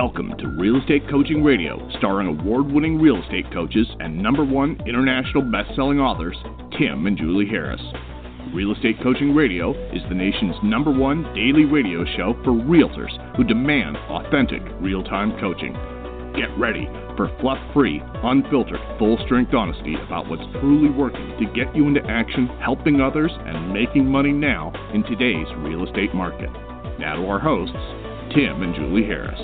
Welcome to Real Estate Coaching Radio, starring award-winning real estate coaches and #1 international best-selling authors, Tim and Julie Harris. Real Estate Coaching Radio is the nation's #1 daily radio show for realtors who demand authentic, real-time coaching. Get ready for fluff-free, unfiltered, full-strength honesty about what's truly working to get you into action, helping others, and making money now in today's real estate market. Now to our hosts, Tim and Julie Harris.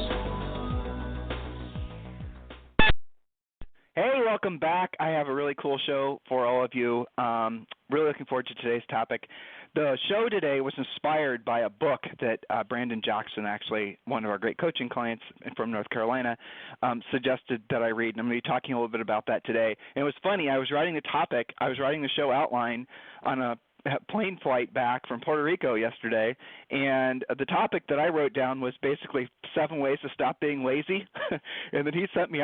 Hey, welcome back. I have a really cool show for all of you. Really looking forward to today's topic. The show today was inspired by a book that Brandon Jackson, actually one of our great coaching clients from North Carolina, suggested that I read. And I'm going to be talking a little bit about that today. And it was funny. I was writing the show outline on a plane flight back from Puerto Rico yesterday, and the topic that I wrote down was basically 7 ways to stop being lazy. And then he sent me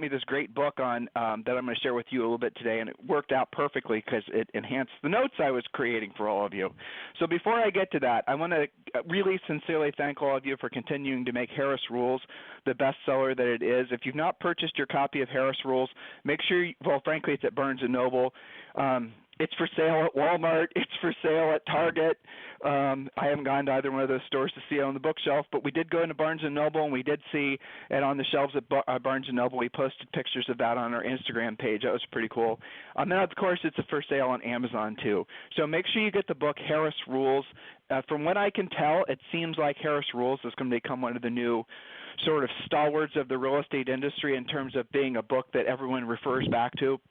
this great book on that I'm going to share with you a little bit today, and it worked out perfectly because it enhanced the notes I was creating for all of you. So before I get to that, I want to really sincerely thank all of you for continuing to make Harris Rules the bestseller that it is. If you've not purchased your copy of Harris Rules, make sure frankly, it's at Barnes & Noble. It's for sale at Walmart. It's for sale at Target. I haven't gone to either one of those stores to see it on the bookshelf, but we did go into Barnes & Noble, and we did see it on the shelves at Barnes & Noble. We posted pictures of that on our Instagram page. That was pretty cool. And then, of course, it's for sale on Amazon, too. So make sure you get the book Harris Rules. From what I can tell, it seems like Harris Rules is going to become one of the new sort of stalwarts of the real estate industry in terms of being a book that everyone refers back to.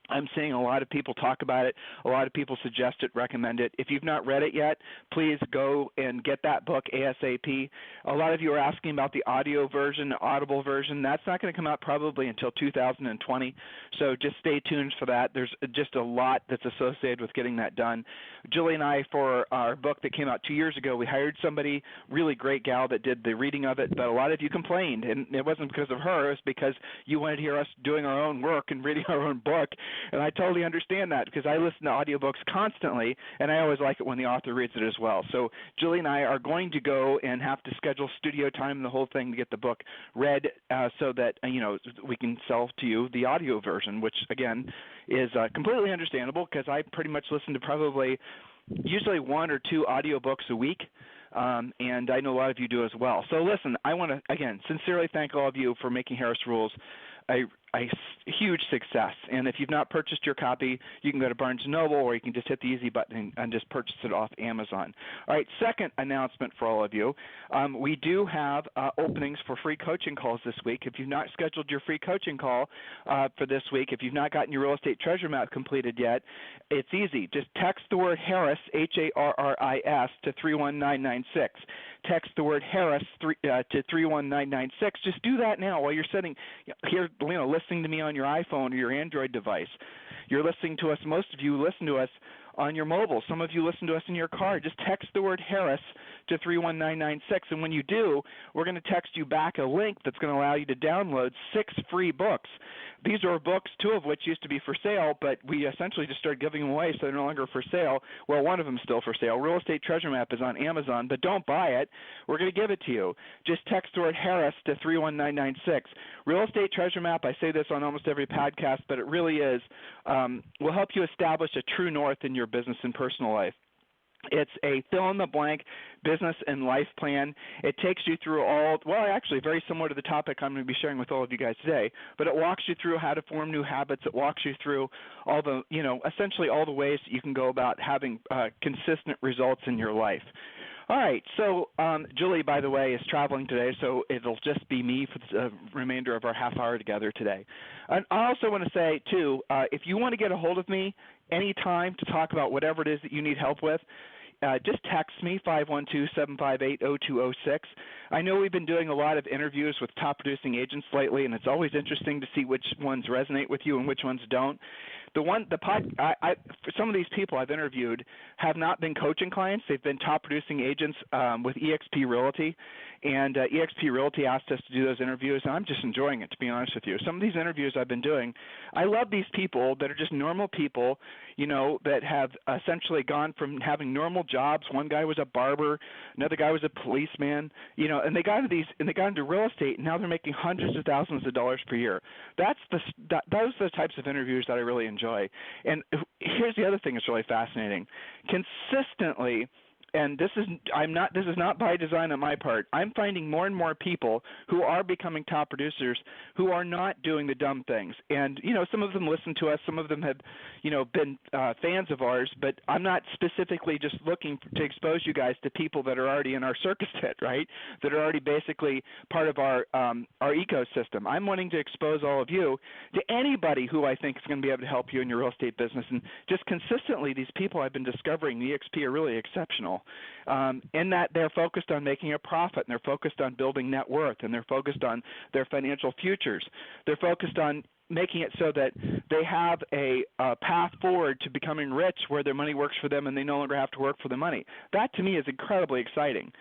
I'm seeing a lot of people talk about it. A lot of people suggest it, recommend it. If you've not read it yet, please go and get that book ASAP. A lot of you are asking about the audio version, the Audible version. That's not going to come out probably until 2020, so just stay tuned for that. There's just a lot that's associated with getting that done. Julie and I, for our book that came out 2 years ago, we hired somebody, really great gal, that did the reading of it, but a lot of you complained, and it wasn't because of her. It was because you wanted to hear us doing our own work and reading our own book. And I totally understand that because I listen to audiobooks constantly, and I always like it when the author reads it as well. So Julie and I are going to go and have to schedule studio time and the whole thing to get the book read so that we can sell to you the audio version, which, again, is completely understandable because I pretty much listen to probably usually 1 or 2 audiobooks a week. And I know a lot of you do as well. So listen, I want to, again, sincerely thank all of you for making Harris Rules a huge success. And if you've not purchased your copy, you can go to Barnes & Noble, or you can just hit the easy button and just purchase it off Amazon. All right, second announcement for all of you. We do have openings for free coaching calls this week. If you've not scheduled your free coaching call for this week, if you've not gotten your real estate treasure map completed yet, it's easy. Just text the word Harris, Harris, to 31996. Text the word Harris to 31996. Just do that now while you're sitting here, listening to me on your iPhone or your Android device. You're listening to us. Most of you listen to us on your mobile. Some of you listen to us in your car. Just text the word Harris to 31996. And when you do, we're going to text you back a link that's going to allow you to download 6 free books. These are books, 2 of which used to be for sale, but we essentially just started giving them away, so they're no longer for sale. Well, one of them is still for sale. Real Estate Treasure Map is on Amazon, but don't buy it. We're going to give it to you. Just text the word Harris to 31996. Real Estate Treasure Map, I say this on almost every podcast, but it really is, will help you establish a true north in your business and personal life. It's a fill-in-the-blank business and life plan. It takes you through actually very similar to the topic I'm going to be sharing with all of you guys today, but it walks you through how to form new habits. It walks you through all the, essentially all the ways that you can go about having consistent results in your life. All right, so Julie, by the way, is traveling today, so it'll just be me for the remainder of our half hour together today. And I also want to say, too, if you want to get a hold of me anytime to talk about whatever it is that you need help with, just text me, 512-758-0206. I know we've been doing a lot of interviews with top producing agents lately, and it's always interesting to see which ones resonate with you and which ones don't. For some of these people I've interviewed have not been coaching clients. They've been top producing agents with eXp Realty, and eXp Realty asked us to do those interviews, and I'm just enjoying it, to be honest with you. Some of these interviews I've been doing, I love these people that are just normal people, that have essentially gone from having normal jobs. One guy was a barber, another guy was a policeman, and they got into real estate, and now they're making hundreds of thousands of dollars per year. Those are the types of interviews that I really enjoy. And here's the other thing that's really fascinating. Consistently, and this is not by design on my part, I'm finding more and more people who are becoming top producers who are not doing the dumb things. And, some of them listen to us, some of them have, been fans of ours, but I'm not specifically just looking to expose you guys to people that are already in our circus tent, right, that are already basically part of our ecosystem. I'm wanting to expose all of you to anybody who I think is going to be able to help you in your real estate business. And just consistently, these people I've been discovering, the EXP, are really exceptional. In that they're focused on making a profit, and they're focused on building net worth, and they're focused on their financial futures. They're focused on making it so that they have a path forward to becoming rich where their money works for them and they no longer have to work for the money. That, to me, is incredibly exciting.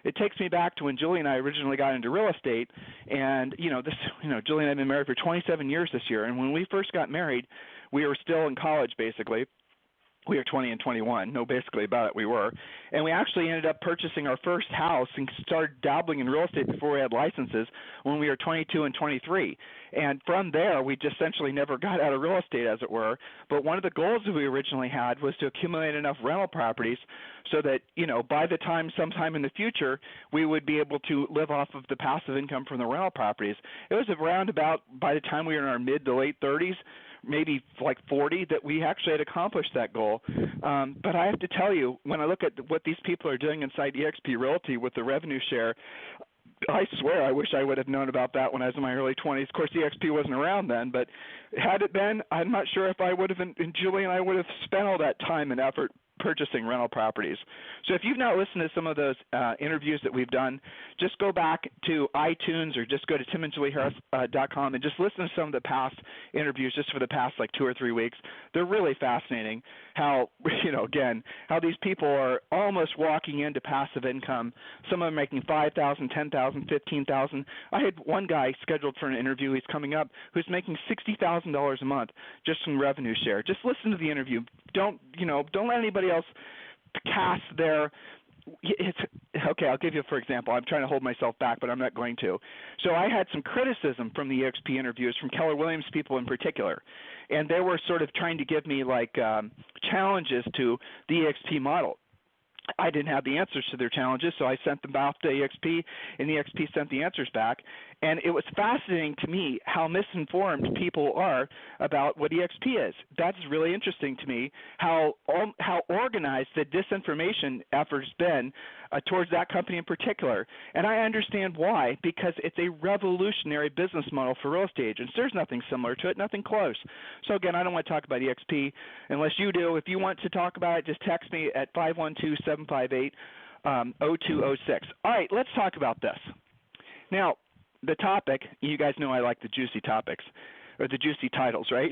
It takes me back to when Julie and I originally got into real estate, and Julie and I have been married for 27 years this year, and when we first got married, we were still in college, basically. We were 20 and 21. No, basically about it, we were. And we actually ended up purchasing our first house and started dabbling in real estate before we had licenses when we were 22 and 23. And from there, we just essentially never got out of real estate, as it were. But one of the goals that we originally had was to accumulate enough rental properties so that, by the time sometime in the future, we would be able to live off of the passive income from the rental properties. It was around about, by the time we were in our mid to late 30s, maybe like 40, that we actually had accomplished that goal. But I have to tell you, when I look at what these people are doing inside eXp Realty with the revenue share, I swear I wish I would have known about that when I was in my early 20s. Of course, eXp wasn't around then, but had it been, I'm not sure if I would have, and Julie and I would have spent all that time and effort purchasing rental properties. So if you've not listened to some of those interviews that we've done, just go back to iTunes or just go to timandjulieharris.com and just listen to some of the past interviews just for the past 2 or 3 weeks. They're really fascinating how, again, how these people are almost walking into passive income. Some of them making $5,000, $10,000, $15,000. I had one guy scheduled for an interview. He's coming up who's making $60,000 a month just from revenue share. Just listen to the interview. Don't let anybody else cast their okay, I'll give you, for example, I'm trying to hold myself back, but I'm not going to. So I had some criticism from the EXP interviews, from Keller Williams people in particular, and they were sort of trying to give me challenges to the EXP model. I didn't have the answers to their challenges, so I sent them off to EXP, and EXP sent the answers back. And it was fascinating to me how misinformed people are about what EXP is. That's really interesting to me, how organized the disinformation effort has been towards that company in particular. And I understand why, because it's a revolutionary business model for real estate agents. There's nothing similar to it, nothing close. So, again, I don't want to talk about EXP unless you do. If you want to talk about it, just text me at 512-758-0206. All right, let's talk about this. Now, the topic, you guys know I like the juicy topics, or the juicy titles, right?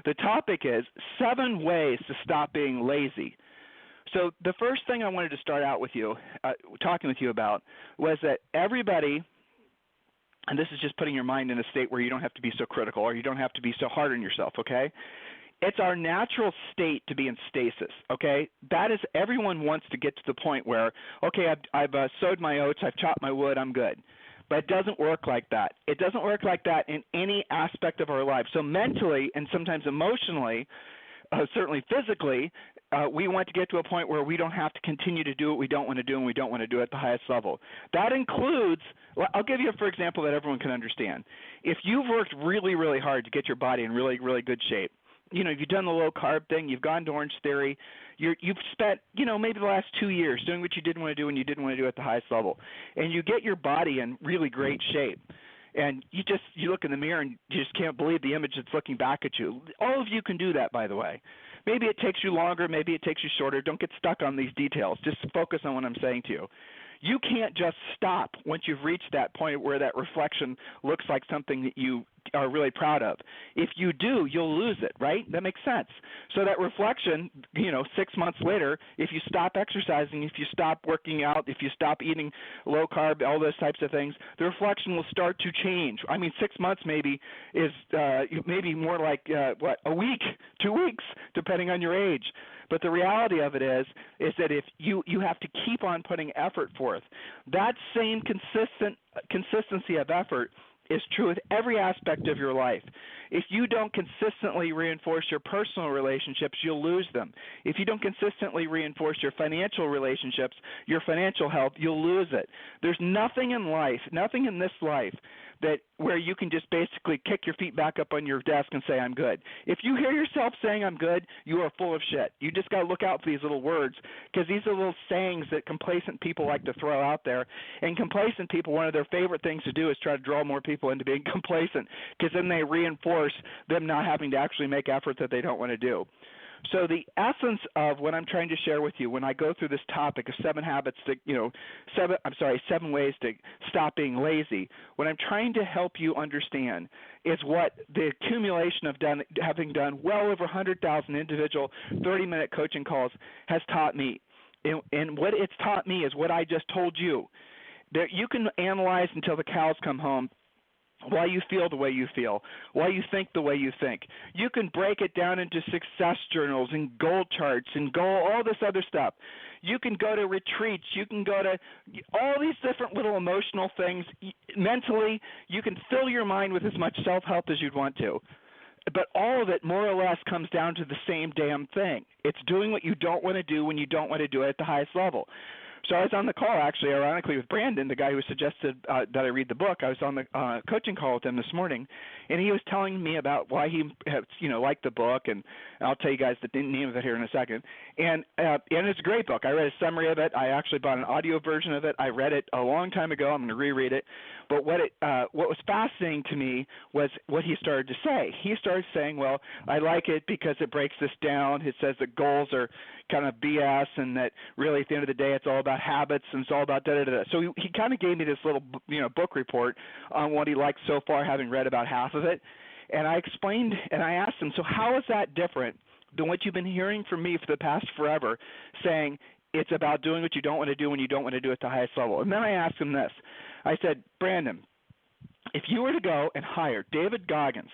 The topic is 7 ways to stop being lazy. So the first thing I wanted to start out with you, talking with you about, was that everybody, and this is just putting your mind in a state where you don't have to be so critical or you don't have to be so hard on yourself, okay? It's our natural state to be in stasis, okay? That is, everyone wants to get to the point where, okay, I've sowed my oats, I've chopped my wood, I'm good. But it doesn't work like that. It doesn't work like that in any aspect of our life. So mentally and sometimes emotionally, certainly physically, we want to get to a point where we don't have to continue to do what we don't want to do, and we don't want to do it at the highest level. That includes, I'll give you, for example, that everyone can understand. If you've worked really, really hard to get your body in really, really good shape, you've done the low-carb thing, you've gone to Orange Theory, you've spent, maybe the last 2 years doing what you didn't want to do and you didn't want to do at the highest level, and you get your body in really great shape, and you look in the mirror and you just can't believe the image that's looking back at you. All of you can do that, by the way. Maybe it takes you longer, maybe it takes you shorter. Don't get stuck on these details. Just focus on what I'm saying to you. You can't just stop once you've reached that point where that reflection looks like something that you are really proud of. If you do, you'll lose it, right? That makes sense. So that reflection, 6 months later, if you stop exercising, if you stop working out, if you stop eating low carb, all those types of things, the reflection will start to change. I mean, 6 months maybe is maybe more like a week, 2 weeks, depending on your age. But the reality of it is that if you have to keep on putting effort forth, that same consistency of effort is true with every aspect of your life. If you don't consistently reinforce your personal relationships, you'll lose them. If you don't consistently reinforce your financial relationships, your financial health, you'll lose it. There's nothing in life, nothing in this life that where you can just basically kick your feet back up on your desk and say, I'm good. If you hear yourself saying I'm good, you are full of shit. You just got to look out for these little words, because these are little sayings that complacent people like to throw out there. And complacent people, one of their favorite things to do is try to draw more people into being complacent, because then they reinforce them not having to actually make effort that they don't want to do. So the essence of what I'm trying to share with you when I go through this topic of 7 ways to stop being lazy, what I'm trying to help you understand is what the accumulation of having done well over 100,000 individual 30-minute coaching calls has taught me. And what it's taught me is what I just told you, that you can analyze until the cows come home why you feel the way you feel, why you think the way you think. You can break it down into success journals and goal charts and all this other stuff. You can go to retreats. You can go to all these different little emotional things. Mentally, you can fill your mind with as much self-help as you'd want to. But all of it more or less comes down to the same damn thing. It's doing what you don't want to do when you don't want to do it at the highest level. So I was on the call, actually, ironically, with Brandon, the guy who suggested that I read the book. I was on the coaching call with him this morning, and he was telling me about why he liked the book, and I'll tell you guys the name of it here in a second. And it's a great book. I read a summary of it. I actually bought an audio version of it. I read it a long time ago. I'm going to reread it. But what was fascinating to me was what he started to say. He started saying, well, I like it because it breaks this down. It says that goals are kind of BS, and that really at the end of the day it's all about habits and it's all about da-da-da-da. So he kind of gave me this little book report on what he liked so far, having read about half of it. And I explained and I asked him, so how is that different than what you've been hearing from me for the past forever, saying it's about doing what you don't want to do when you don't want to do it at the highest level? And then I asked him this. I said, Brandon, if you were to go and hire David Goggins,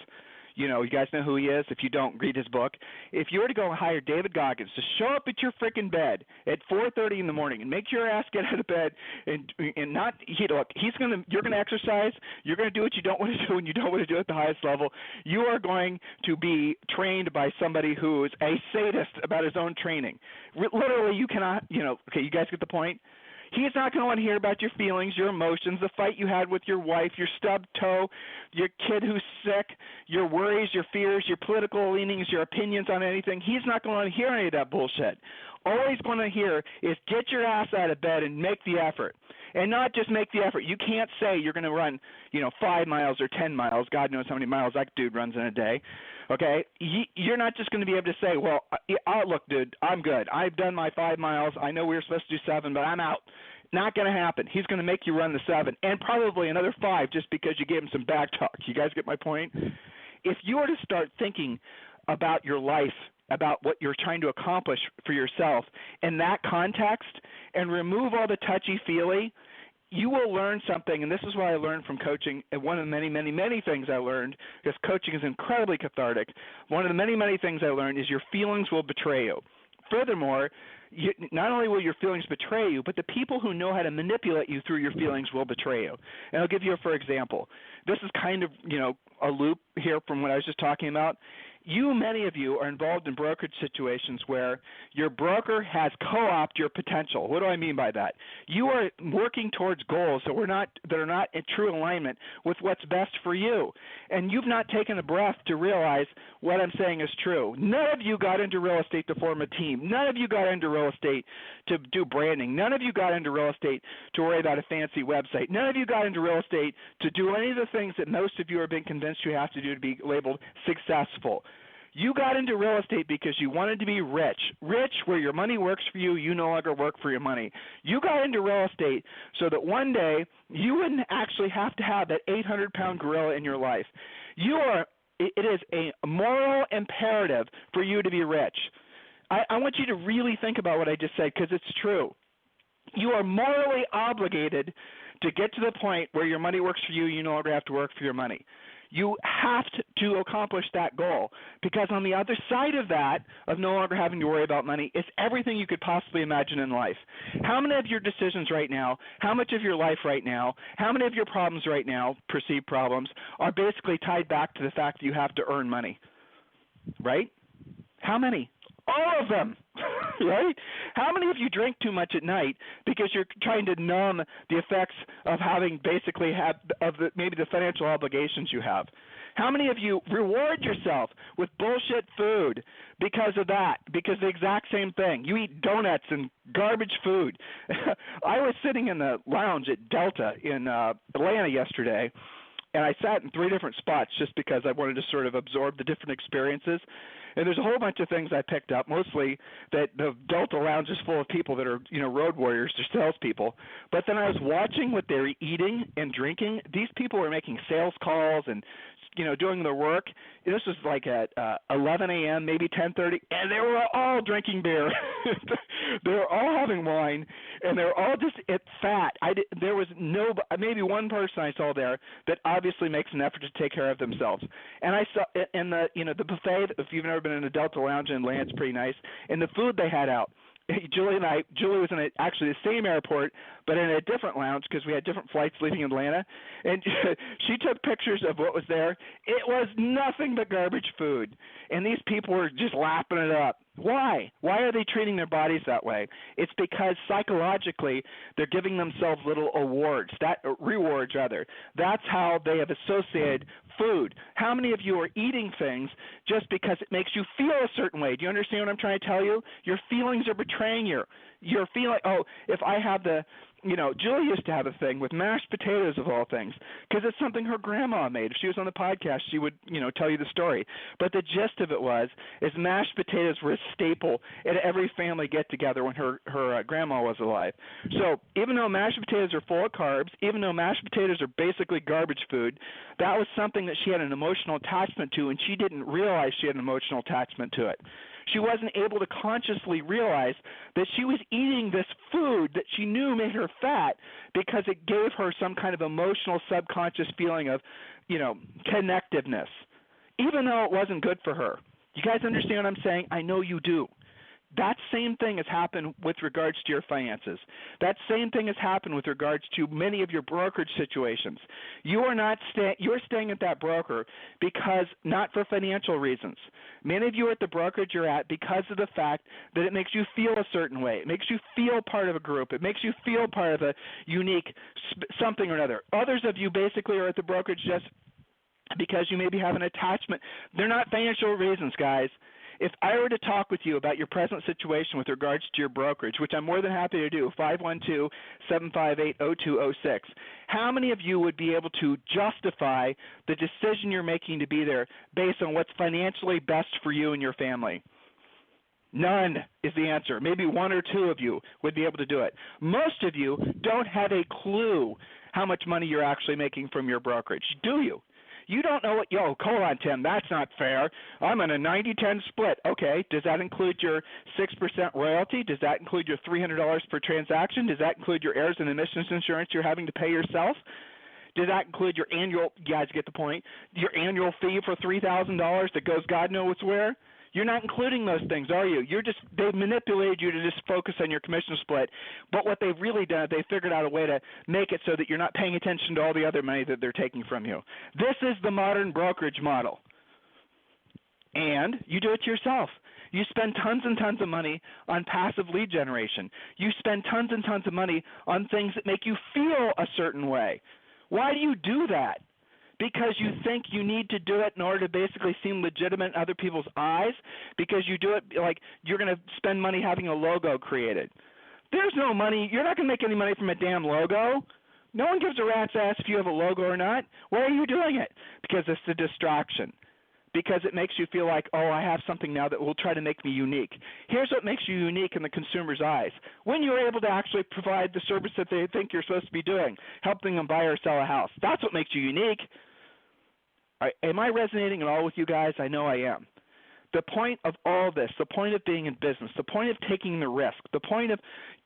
you guys know who he is. If you don't, read his book. If you were to go and hire David Goggins to show up at your freaking bed at 4:30 in the morning and make your ass get out of bed and not you're gonna exercise. You're gonna do what you don't want to do when you don't want to do it at the highest level. You are going to be trained by somebody who is a sadist about his own training. Literally, you cannot. Okay, you guys get the point. He's not going to want to hear about your feelings, your emotions, the fight you had with your wife, your stubbed toe, your kid who's sick, your worries, your fears, your political leanings, your opinions on anything. He's not going to want to hear any of that bullshit. All he's going to hear is get your ass out of bed and make the effort. And not just make the effort. You can't say you're going to run, 5 miles or 10 miles. God knows how many miles that dude runs in a day. Okay? You're not just going to be able to say, well, look, dude, I'm good. I've done my 5 miles. I know we were supposed to do 7, but I'm out. Not going to happen. He's going to make you run the 7 and probably another 5 just because you gave him some back talk. You guys get my point? If you were to start thinking about your life, about what you're trying to accomplish for yourself in that context and remove all the touchy-feely, you will learn something, and this is what I learned from coaching, and one of the many, many, many things I learned, because coaching is incredibly cathartic, one of the many, many things I learned is your feelings will betray you. Furthermore, not only will your feelings betray you, but the people who know how to manipulate you through your feelings will betray you. And I'll give you for example. This is kind of, a loop here from what I was just talking about. Many of you are involved in brokerage situations where your broker has co-opted your potential. What do I mean by that? You are working towards goals that are not in true alignment with what's best for you. And you've not taken a breath to realize what I'm saying is true. None of you got into real estate to form a team. None of you got into real estate to do branding. None of you got into real estate to worry about a fancy website. None of you got into real estate to do any of the things that most of you are being convinced you have to do to be labeled successful. You got into real estate because you wanted to be rich. Rich where your money works for you, you no longer work for your money. You got into real estate so that one day you wouldn't actually have to have that 800-pound gorilla in your life. It is a moral imperative for you to be rich. I want you to really think about what I just said because it's true. You are morally obligated to get to the point where your money works for you, you no longer have to work for your money. You have to accomplish that goal because on the other side of that, of no longer having to worry about money, is everything you could possibly imagine in life. How many of your decisions right now, how much of your life right now, how many of your problems right now, perceived problems, are basically tied back to the fact that you have to earn money, right? How many? All of them, right? How many of you drink too much at night because you're trying to numb the effects of having basically maybe the financial obligations you have? How many of you reward yourself with bullshit food because of that, because the exact same thing? You eat donuts and garbage food. I was sitting in the lounge at Delta in Atlanta yesterday, and I sat in 3 different spots just because I wanted to sort of absorb the different experiences. And there's a whole bunch of things I picked up, mostly that the Delta Lounge is full of people that are, road warriors, they're salespeople. But then I was watching what they were eating and drinking. These people were making sales calls and, doing their work. This was like at 11 a.m., maybe 10:30, and they were all drinking beer. They were all having wine, and they were all just fat. There was maybe one person I saw there that obviously makes an effort to take care of themselves. And I saw in the buffet. If you've never been in a Delta Lounge in Atlanta, it's pretty nice. And the food they had out. Julie was in actually the same airport, but in a different lounge because we had different flights leaving Atlanta. And she took pictures of what was there. It was nothing but garbage food. And these people were just lapping it up. Why? Why are they treating their bodies that way? It's because psychologically they're giving themselves little rewards. That's how they have associated food. How many of you are eating things just because it makes you feel a certain way? Do you understand what I'm trying to tell you? Your feelings are betraying you. You're feeling, if I have Julie used to have a thing with mashed potatoes of all things because it's something her grandma made. If she was on the podcast, she would, tell you the story. But the gist of it is mashed potatoes were a staple at every family get-together when her grandma was alive. So even though mashed potatoes are full of carbs, even though mashed potatoes are basically garbage food, that was something that she had an emotional attachment to, and she didn't realize she had an emotional attachment to it. She wasn't able to consciously realize that she was eating this food that she knew made her fat because it gave her some kind of emotional subconscious feeling of, connectiveness, even though it wasn't good for her. You guys understand what I'm saying? I know you do. That same thing has happened with regards to your finances. That same thing has happened with regards to many of your brokerage situations. You're staying at that broker because not for financial reasons. Many of you are at the brokerage you're at because of the fact that it makes you feel a certain way. It makes you feel part of a group. It makes you feel part of a unique something or another. Others of you basically are at the brokerage just because you maybe have an attachment. They're not financial reasons, guys. If I were to talk with you about your present situation with regards to your brokerage, which I'm more than happy to do, 512-758-0206, how many of you would be able to justify the decision you're making to be there based on what's financially best for you and your family? None is the answer. Maybe 1 or 2 of you would be able to do it. Most of you don't have a clue how much money you're actually making from your brokerage, do you? You don't know hold on, Tim, that's not fair. I'm in a 90-10 split. Okay, does that include your 6% royalty? Does that include your $300 per transaction? Does that include your errors and omissions insurance you're having to pay yourself? Does that include your annual, you guys get the point, your annual fee for $3,000 that goes God knows where? You're not including those things, are you? They've manipulated you to just focus on your commission split. But what they've really done, they figured out a way to make it so that you're not paying attention to all the other money that they're taking from you. This is the modern brokerage model. And you do it yourself. You spend tons and tons of money on passive lead generation. You spend tons and tons of money on things that make you feel a certain way. Why do you do that? Because you think you need to do it in order to basically seem legitimate in other people's eyes, because you do it like you're going to spend money having a logo created. There's no money. You're not going to make any money from a damn logo. No one gives a rat's ass if you have a logo or not. Why are you doing it? Because it's a distraction. because it makes you feel like, oh, I have something now that will try to make me unique. Here's what makes you unique in the consumer's eyes. When you're able to actually provide the service that they think you're supposed to be doing, helping them buy or sell a house. That's what makes you unique. Am I resonating at all with you guys? I know I am. The point of all this, the point of being in business, the point of taking the risk, the point of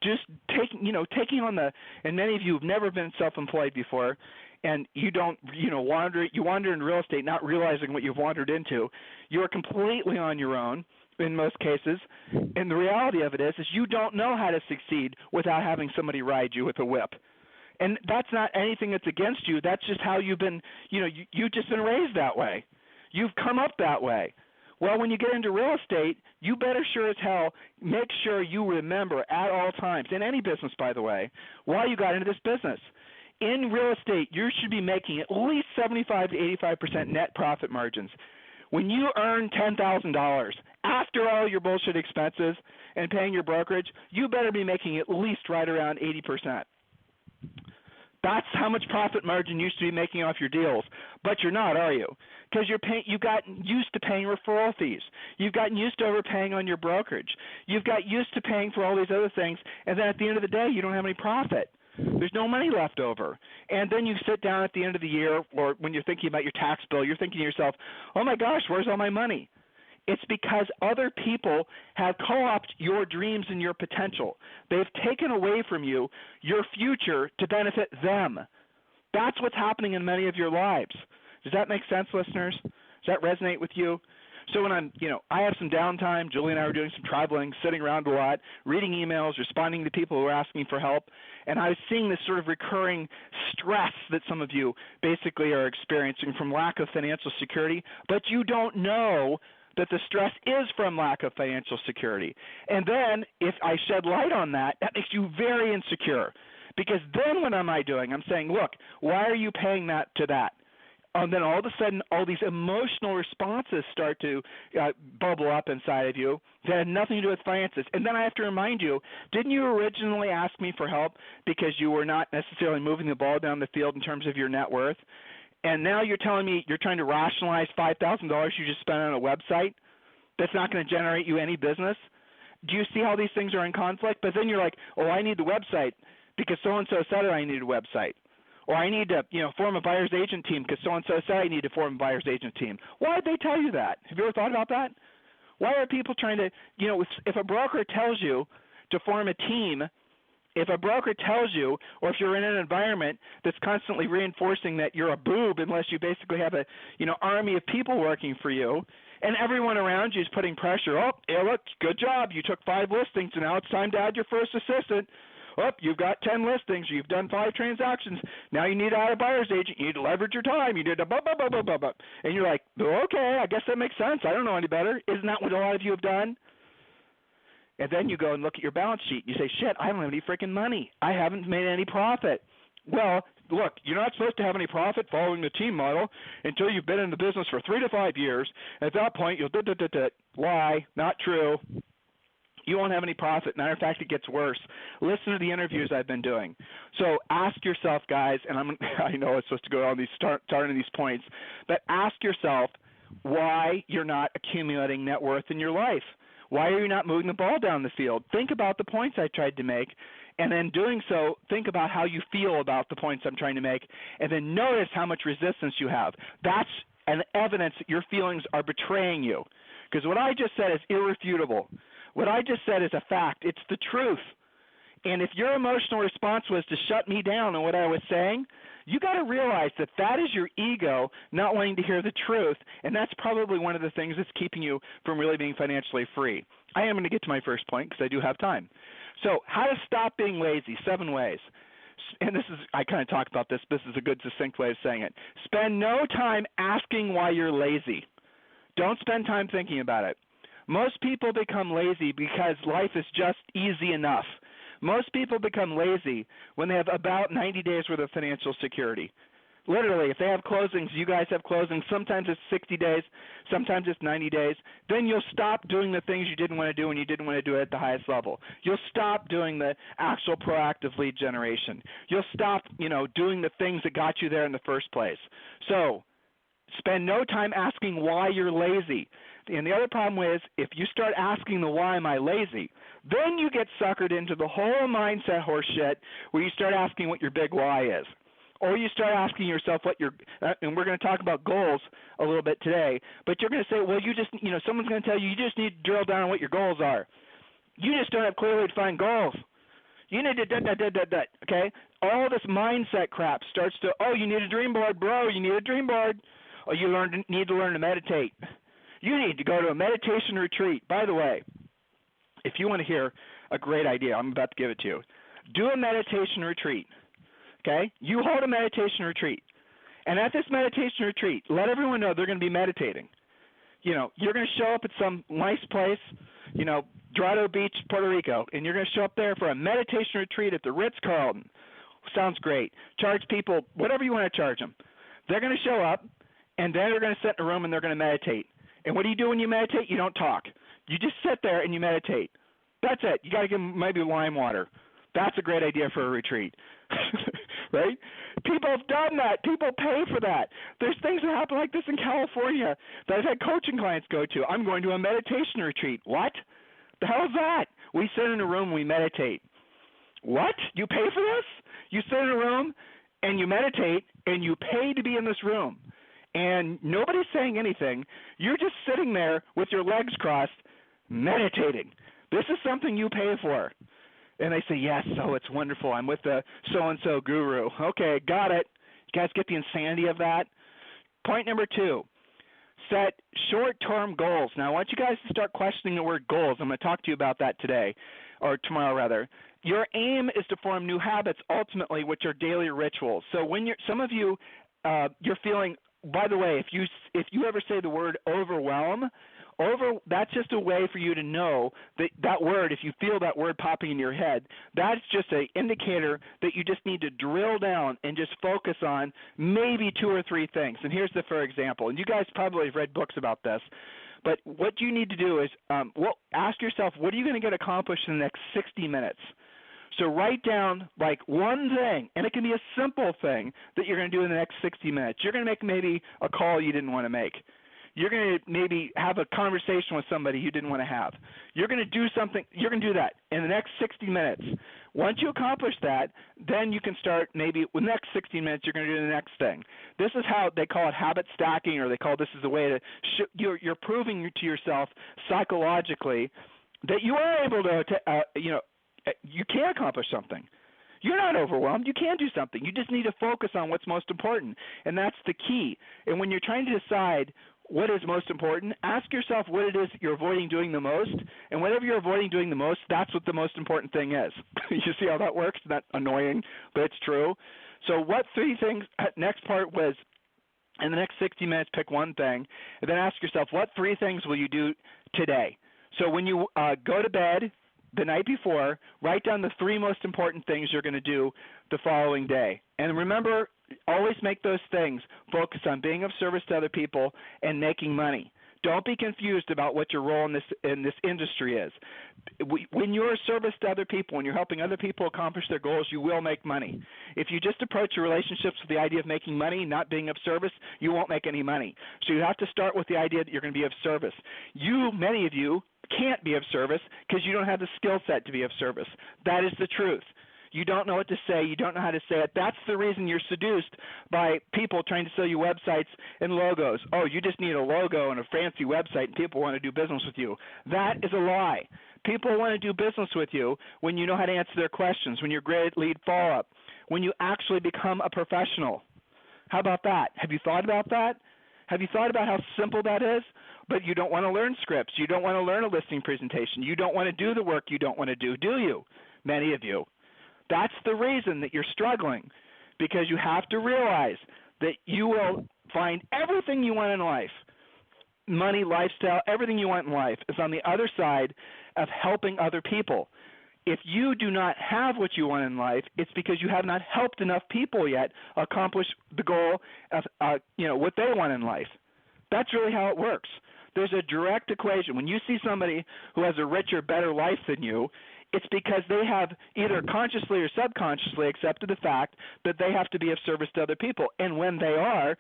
just taking on and many of you have never been self-employed before, and you don't, you wander in real estate not realizing what you've wandered into. You're completely on your own in most cases, and the reality of it is you don't know how to succeed without having somebody ride you with a whip. And that's not anything that's against you. That's just how you've been, you've just been raised that way. You've come up that way. Well, when you get into real estate, you better sure as hell make sure you remember at all times, in any business, by the way, why you got into this business. In real estate, you should be making at least 75 to 85% net profit margins. When you earn $10,000 after all your bullshit expenses and paying your brokerage, you better be making at least right around 80%. That's how much profit margin you should be making off your deals, but you're not, are you? Because you've gotten used to paying referral fees. You've gotten used to overpaying on your brokerage. You've got used to paying for all these other things, and then at the end of the day, you don't have any profit. There's no money left over. And then you sit down at the end of the year, or when you're thinking about your tax bill, you're thinking to yourself, oh my gosh, where's all my money? It's because other people have co-opted your dreams and your potential. They've taken away from you your future to benefit them. That's what's happening in many of your lives. Does that make sense, listeners? Does that resonate with you? So when I have some downtime, Julie and I were doing some traveling, sitting around a lot, reading emails, responding to people who are asking for help, and I was seeing this sort of recurring stress that some of you basically are experiencing from lack of financial security, but you don't know that the stress is from lack of financial security. And then if I shed light on that, that makes you very insecure. Because then what am I doing? I'm saying, look, why are you paying that to that? And then all of a sudden, all these emotional responses start to bubble up inside of you that had nothing to do with finances. And then I have to remind you, didn't you originally ask me for help because you were not necessarily moving the ball down the field in terms of your net worth? And now you're telling me you're trying to rationalize $5,000 you just spent on a website that's not going to generate you any business? Do you see how these things are in conflict? But then you're like, oh, I need the website because so-and-so said I need a website. Or I need to, form a buyer's agent team because so-and-so said I need to form a buyer's agent team. Why did they tell you that? Have you ever thought about that? Why are people trying to, if a broker tells you to form a team, if a broker tells you, or if you're in an environment that's constantly reinforcing that you're a boob unless you basically have a, army of people working for you, and everyone around you is putting pressure, oh, yeah, look, good job, you took 5 listings, and now it's time to add your first assistant. Oh, you've got 10 listings. You've done 5 transactions. Now you need to add a buyer's agent. You need to leverage your time. You need to blah, blah, blah, blah, blah, blah. And you're like, okay, I guess that makes sense. I don't know any better. Isn't that what a lot of you have done? And then you go and look at your balance sheet. You say, shit, I don't have any freaking money. I haven't made any profit. Well, look, you're not supposed to have any profit following the team model until you've been in the business for 3 to 5 years. At that point, you'll lie, not true. You won't have any profit. Matter of fact, it gets worse. Listen to the interviews I've been doing. So ask yourself, guys, and I know it's supposed to go on these starting these points, but ask yourself why you're not accumulating net worth in your life. Why are you not moving the ball down the field? Think about the points I tried to make, and then doing so, think about how you feel about the points I'm trying to make, and then notice how much resistance you have. That's an evidence that your feelings are betraying you, because what I just said is irrefutable. What I just said is a fact. It's the truth. And if your emotional response was to shut me down on what I was saying, you got to realize that that is your ego not wanting to hear the truth, and that's probably one of the things that's keeping you from really being financially free. I am going to get to my first point because I do have time. So how to stop being lazy, 7 ways. And this is, I kind of talked about this. This is a good succinct way of saying it. Spend no time asking why you're lazy. Don't spend time thinking about it. Most people become lazy because life is just easy enough. Most people become lazy when they have about 90 days worth of financial security. Literally, if they have closings, you guys have closings, sometimes it's 60 days, sometimes it's 90 days, then you'll stop doing the things you didn't want to do when you didn't want to do it at the highest level. You'll stop doing the actual proactive lead generation. You'll stop, doing the things that got you there in the first place. So Spend no time asking why you're lazy. And the other problem is, if you start asking the why am I lazy, then you get suckered into the whole mindset horse shit where you start asking what your big why is. Or you start asking yourself what your, and we're going to talk about goals a little bit today, but you're going to say, well, you just, someone's going to tell you, you just need to drill down on what your goals are. You just don't have clearly defined goals. You need to okay? All this mindset crap starts to, oh, you need a dream board, bro, you need a dream board. Oh, you need to learn to meditate. You need to go to a meditation retreat. By the way, if you want to hear a great idea, I'm about to give it to you. Do a meditation retreat, okay? You hold a meditation retreat. And at this meditation retreat, let everyone know they're going to be meditating. You're going to show up at some nice place, Dorado Beach, Puerto Rico, and you're going to show up there for a meditation retreat at the Ritz-Carlton. Sounds great. Charge people whatever you want to charge them. They're going to show up, and then they're going to sit in a room and they're going to meditate. And what do you do when you meditate? You don't talk. You just sit there and you meditate. That's it. You got to give them maybe lime water. That's a great idea for a retreat, right? People have done that. People pay for that. There's things that happen like this in California that I've had coaching clients go to. I'm going to a meditation retreat. What? The hell is that? We sit in a room and we meditate. What? You pay for this? You sit in a room and you meditate and you pay to be in this room. And nobody's saying anything. You're just sitting there with your legs crossed, meditating. This is something you pay for. And they say, yes, so it's wonderful. I'm with the so-and-so guru. Okay, got it. You guys get the insanity of that? Point number 2, set short-term goals. Now, I want you guys to start questioning the word goals. I'm going to talk to you about that today, or tomorrow rather. Your aim is to form new habits ultimately, which are daily rituals. So when some of you, you're feeling, by the way, if you ever say the word overwhelm, that's just a way for you to know that word, if you feel that word popping in your head, that's just an indicator that you just need to drill down and just focus on maybe 2 or 3 things. And here's for example, and you guys probably have read books about this, but what you need to do is ask yourself, what are you going to get accomplished in the next 60 minutes? So write down like one thing, and it can be a simple thing that you're going to do in the next 60 minutes. You're going to make maybe a call you didn't want to make. You're going to maybe have a conversation with somebody you didn't want to have. You're going to do something. You're going to do that in the next 60 minutes. Once you accomplish that, then you can start maybe with the next 60 minutes, you're going to do the next thing. This is how they call it habit stacking, or they call this as a way to you're proving to yourself psychologically that you are able to you can accomplish something. You're not overwhelmed. You can do something. You just need to focus on what's most important, and that's the key. And when you're trying to decide what is most important, ask yourself what it is you're avoiding doing the most, and whatever you're avoiding doing the most, that's what the most important thing is. You see how that works? Isn't that annoying, but it's true. So what 3 things, next part was, in the next 60 minutes, pick one thing, and then ask yourself, what 3 things will you do today? So when you go to bed the night before, write down the 3 most important things you're going to do the following day. And remember, always make those things focus on being of service to other people and making money. Don't be confused about what your role in this industry is. When you're of service to other people, when you're helping other people accomplish their goals, you will make money. If you just approach your relationships with the idea of making money, not being of service, you won't make any money. So you have to start with the idea that you're going to be of service. Many of you, can't be of service because you don't have the skill set to be of service. That is the truth. You don't know what to say. You don't know how to say it. That's the reason you're seduced by people trying to sell you websites and logos. Oh, you just need a logo and a fancy website and people want to do business with you. That is a lie. People want to do business with you when you know how to answer their questions, when you're great at lead follow-up, when you actually become a professional. How about that? Have you thought about that? Have you thought about how simple that is? But you don't want to learn scripts. You don't want to learn a listing presentation. You don't want to do the work you don't want to do you? Many of you. That's the reason that you're struggling, because you have to realize that you will find everything you want in life, money, lifestyle, everything you want in life is on the other side of helping other people. If you do not have what you want in life, it's because you have not helped enough people yet accomplish the goal of what they want in life. That's really how it works. There's a direct equation. When you see somebody who has a richer, better life than you, it's because they have either consciously or subconsciously accepted the fact that they have to be of service to other people. And when they are,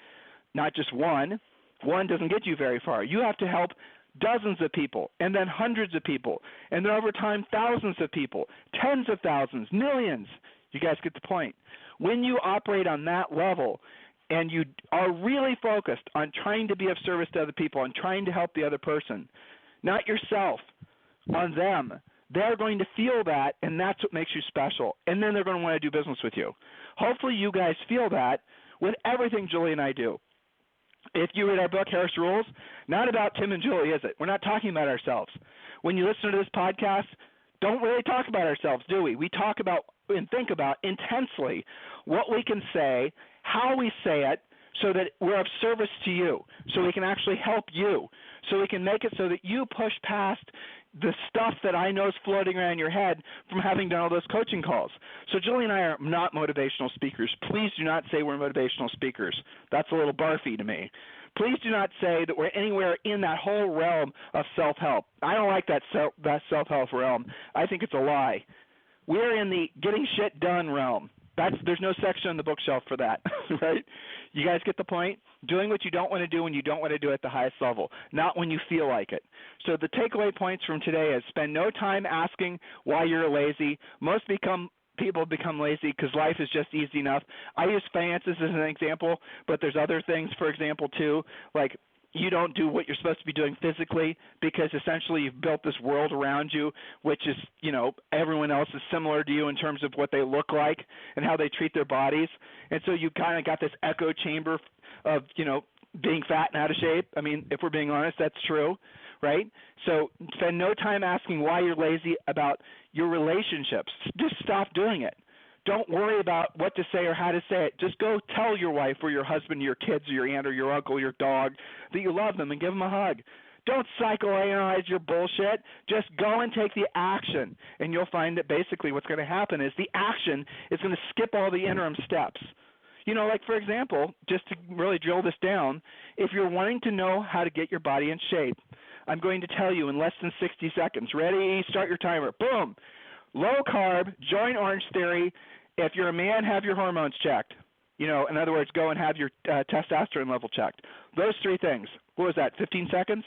not just one. One doesn't get you very far. You have to help dozens of people, and then hundreds of people, and then over time thousands of people, tens of thousands, millions. You guys get the point. When you operate on that level and you are really focused on trying to be of service to other people, on trying to help the other person, not yourself, on them, they're going to feel that, and that's what makes you special. And then they're going to want to do business with you. Hopefully you guys feel that with everything Julie and I do. If you read our book, Harris Rules, not about Tim and Julie, is it? We're not talking about ourselves. When you listen to this podcast, don't really talk about ourselves, do we? We talk about and think about intensely what we can say, how we say it, so that we're of service to you, so we can actually help you, so we can make it so that you push past the stuff that I know is floating around your head from having done all those coaching calls. So Julie and I are not motivational speakers. Please do not say we're motivational speakers. That's a little barfy to me. Please do not say that we're anywhere in that whole realm of self-help. I don't like that self-help realm. I think it's a lie. We're in the getting shit done realm. There's no section on the bookshelf for that, right? You guys get the point? Doing what you don't want to do when you don't want to do it at the highest level, not when you feel like it. So the takeaway points from today is spend no time asking why you're lazy. Most people become lazy because life is just easy enough. I use finances as an example, but there's other things, for example, too, like you don't do what you're supposed to be doing physically because essentially you've built this world around you, which is, everyone else is similar to you in terms of what they look like and how they treat their bodies. And so you kind of got this echo chamber of, being fat and out of shape. I mean, if we're being honest, that's true, right? So spend no time asking why you're lazy about your relationships. Just stop doing it. Don't worry about what to say or how to say it. Just go tell your wife or your husband, your kids, or your aunt or your uncle, your dog that you love them and give them a hug. Don't psychoanalyze your bullshit. Just go and take the action, and you'll find that basically what's going to happen is the action is going to skip all the interim steps. Like, for example, just to really drill this down, if you're wanting to know how to get your body in shape, I'm going to tell you in less than 60 seconds. Ready? Start your timer. Boom. Low carb, join Orange Theory. If you're a man, have your hormones checked. In other words, go and have your testosterone level checked. Those three things. What was that, 15 seconds?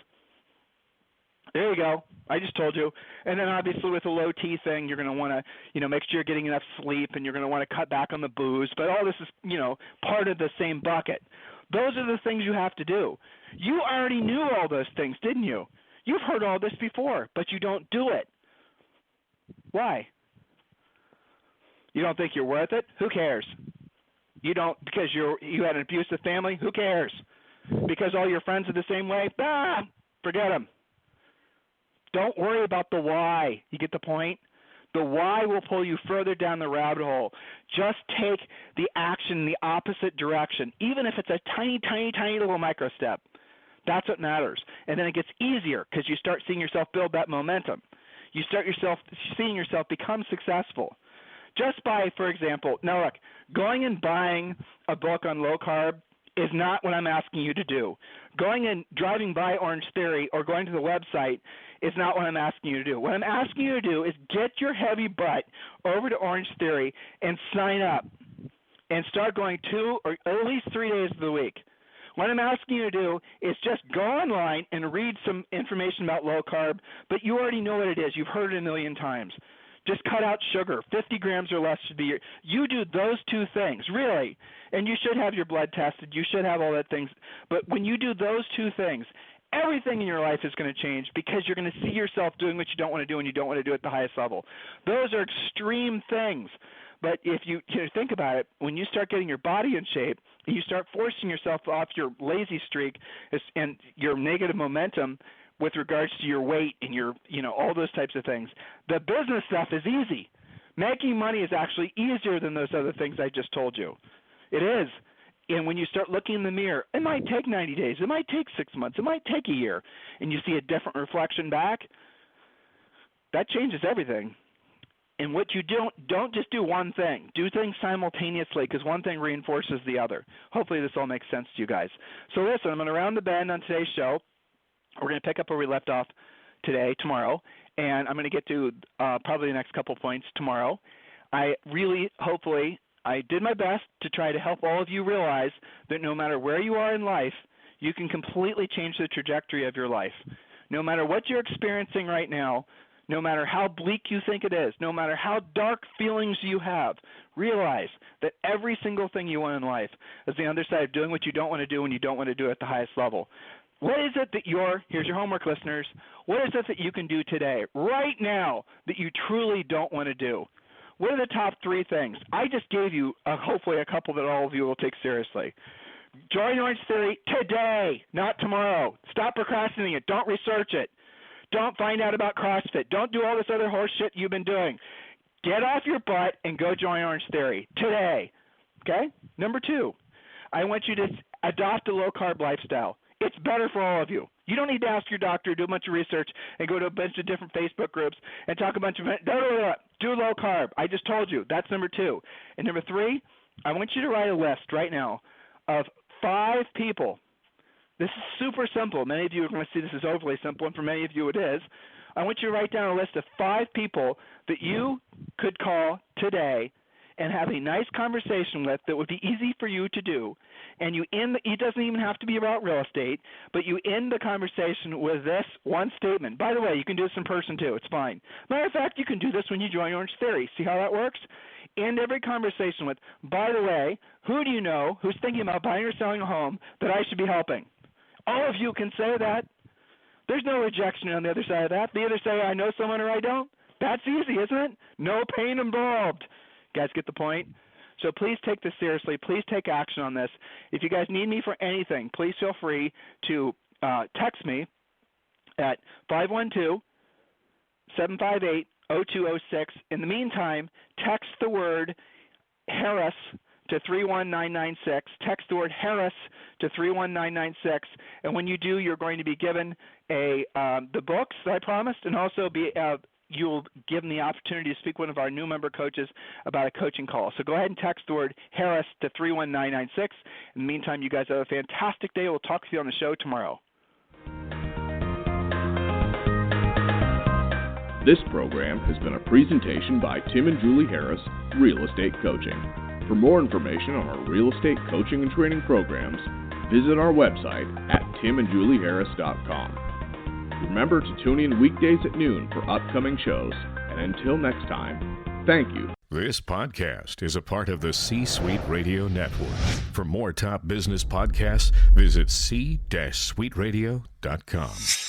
There you go. I just told you. And then obviously with the low T thing, you're going to want to, make sure you're getting enough sleep, and you're going to want to cut back on the booze. But all this is, part of the same bucket. Those are the things you have to do. You already knew all those things, didn't you? You've heard all this before, but you don't do it. Why? You don't think you're worth it? Who cares? You don't because you had an abusive family? Who cares? Because all your friends are the same way? Forget them. Don't worry about the why. You get the point? The why will pull you further down the rabbit hole. Just take the action in the opposite direction, even if it's a tiny, tiny, tiny little micro step. That's what matters. And then it gets easier because you start seeing yourself build that momentum. You start seeing yourself become successful. Just by, for example, now look, going and buying a book on low carb is not what I'm asking you to do. Going and driving by Orange Theory or going to the website is not what I'm asking you to do. What I'm asking you to do is get your heavy butt over to Orange Theory and sign up and start going 2 or at least 3 days of the week. What I'm asking you to do is just go online and read some information about low carb, but you already know what it is. You've heard it a million times. Just cut out sugar. 50 grams or less should be you do those two things, really, and you should have your blood tested. You should have all that things. But when you do those two things, everything in your life is going to change because you're going to see yourself doing what you don't want to do and you don't want to do it at the highest level. Those are extreme things. But if you think about it, when you start getting your body in shape, you start forcing yourself off your lazy streak and your negative momentum with regards to your weight and your, all those types of things. The business stuff is easy. Making money is actually easier than those other things I just told you. It is. And when you start looking in the mirror, it might take 90 days. It might take 6 months. It might take a year. And you see a different reflection back. That changes everything. And what you don't just do one thing. Do things simultaneously because one thing reinforces the other. Hopefully this all makes sense to you guys. So listen, I'm going to round the bend on today's show. We're going to pick up where we left off tomorrow, and I'm going to get to probably the next couple points tomorrow. I really, hopefully, I did my best to try to help all of you realize that no matter where you are in life, you can completely change the trajectory of your life. No matter what you're experiencing right now, no matter how bleak you think it is, no matter how dark feelings you have, realize that every single thing you want in life is the other side of doing what you don't want to do when you don't want to do it at the highest level. What is it that here's your homework, listeners, what is it that you can do today, right now, that you truly don't want to do? What are the top 3 things? I just gave you hopefully a couple that all of you will take seriously. Join Orange Theory today, not tomorrow. Stop procrastinating it. Don't research it. Don't find out about CrossFit. Don't do all this other horse shit you've been doing. Get off your butt and go join Orange Theory today. Okay? Number 2, I want you to adopt a low-carb lifestyle. It's better for all of you. You don't need to ask your doctor, do a bunch of research, and go to a bunch of different Facebook groups and talk a bunch of do low carb. I just told you. That's number 2. And number 3, I want you to write a list right now of 5 people. This is super simple. Many of you are going to see this is overly simple, and for many of you it is. I want you to write down a list of 5 people that you could call today and have a nice conversation with that would be easy for you to do. And it doesn't even have to be about real estate, but you end the conversation with this one statement. By the way, you can do this in person too. It's fine. Matter of fact, you can do this when you join Orange Theory. See how that works? End every conversation with, by the way, who do you know who's thinking about buying or selling a home that I should be helping? All of you can say that. There's no rejection on the other side of that. They either say I know someone or I don't. That's easy, isn't it? No pain involved. You guys get the point? So please take this seriously. Please take action on this. If you guys need me for anything, please feel free to text me at 512-758-0206. In the meantime, text the word Harris to 31996. Text the word Harris to 31996. And when you do, you're going to be given the books that I promised, and also you'll give them the opportunity to speak with one of our new member coaches about a coaching call. So go ahead and text the word Harris to 31996. In the meantime, you guys have a fantastic day. We'll talk to you on the show tomorrow. This program has been a presentation by Tim and Julie Harris, Real Estate Coaching. For more information on our real estate coaching and training programs, visit our website at timandjulieharris.com. Remember to tune in weekdays at noon for upcoming shows. And until next time, thank you. This podcast is a part of the C-Suite Radio Network. For more top business podcasts, visit c-suiteradio.com.